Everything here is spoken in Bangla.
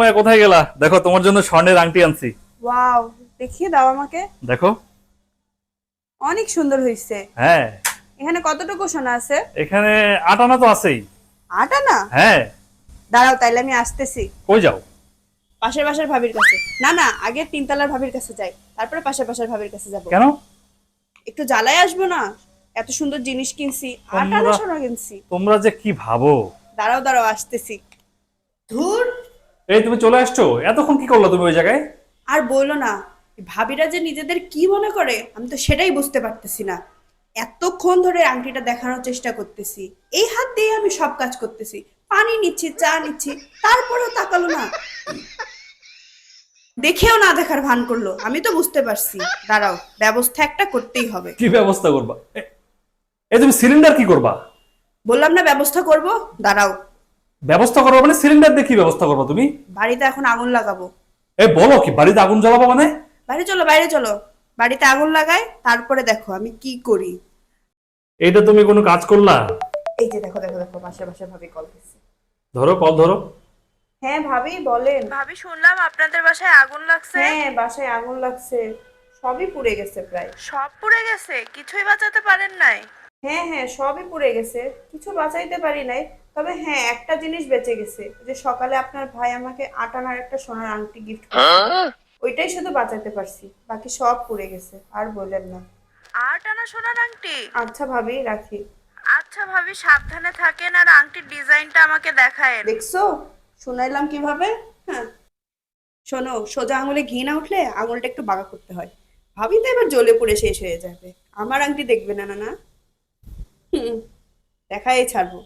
তুমি কোথায় গেলা? দেখো তোমার জন্য স্বর্ণের আংটি আনছি। ওয়াও, দেখিয়ে দাও আমাকে। দেখো। অনেক সুন্দর হয়েছে। হ্যাঁ। এখানে কতটুকু সোনা আছে? এখানে 8 আনা তো আছেই। 8 আনা? হ্যাঁ। দাঁড়াও, তাইলে আমি আসতেছি। কই যাও? পাশের বাসার ভাবির কাছে। না না, আগে 3 তলার ভাবির কাছে যাই, তারপরে পাশের বাসার ভাবির কাছে যাব। কেন? একটু জ্বালায় আসবো না? এত সুন্দর জিনিস কিনছি, 8 আনা তোমরা সোনা কিনছি। তোমরা যে কি ভাবো। দাঁড়াও দাঁড়াও, আসতেছি। ধুর। এই তুমি চলে আসছো, এতক্ষণ কি করলা তুমি ওই জায়গায়? আর বললো না, ভাবিরা যে নিজেদের কি মনে করে আমি তো সেটাই বুঝতে পারতেছি না। এতক্ষণ ধরে আংটিটা দেখানোর চেষ্টা করতেছি, এই হাত দিয়ে আমি সব কাজ করতেছি, পানি নিচ্ছি, চা নিচ্ছি, তারপরেও তাকালো না। দেখেও না দেখার ভান করলো। আমি তো বুঝতে পারছি, দাঁড়াও, ব্যবস্থা একটা করতেই হবে। কি ব্যবস্থা করবা? এই তুমি সিলিন্ডার কি করবা? বললাম না ব্যবস্থা করব, দাঁড়াও। ব্যবস্থা করবা মানে সিলিন্ডার দিয়ে কি ব্যবস্থা করবা তুমি? বাড়িতে এখন আগুন লাগাবো। বলো কি, বাড়িতে আগুন জ্বালাবো মানে? বাইরে চলো, বাইরে চলো, বাড়িতে আগুন লাগাই, তারপরে দেখো আমি কি করি। এইটা তুমি কোনো কাজ করলা? এই যে দেখো দেখো দেখো, পাশে পাশে ভাবি কল দিচ্ছে। ধরো, কল ধরো। হ্যাঁ ভাবি, বলেন। ভাবি, শুনলাম আপনাদের বাসায় আগুন লাগছে। হ্যাঁ, বাসায় আগুন লাগছে, সবই পুড়ে গেছে প্রায়। সব পুড়ে গেছে, কিছুই বাঁচাতে পারেন নাই? হ্যাঁ হ্যাঁ, সবই পুড়ে গেছে, কিছু বাঁচাইতে পারি নাই। তবে হ্যাঁ, একটা জিনিস বেঁচে গেছে, যে সকালে আপনার ভাই আমাকে 8 আনার একটা সোনার আংটি গিফট করেছে, ওইটাই শুধু বাঁচাতে পারছি, বাকি সব পুড়ে গেছে, আর বললেন না। 8 আনা সোনার আংটি? আচ্ছা ভাবি, রাখি। আচ্ছা ভাবি, সাবধানে থাকেন, আর আংটির ডিজাইনটা আমাকে দেখায়েন। দেখছো, শুনাইলাম কিভাবে। হ্যাঁ, শোনো, সোজা আঙুলে ঘি না উঠলে আঙুলটা একটু বাঁকা করতে হয়। ভাবি তো এবার জ্বলে পুড়ে শেষ হয়ে যাবে। আমার আংটি দেখবে না, না না। হুম, দেখাই ছাড়বো।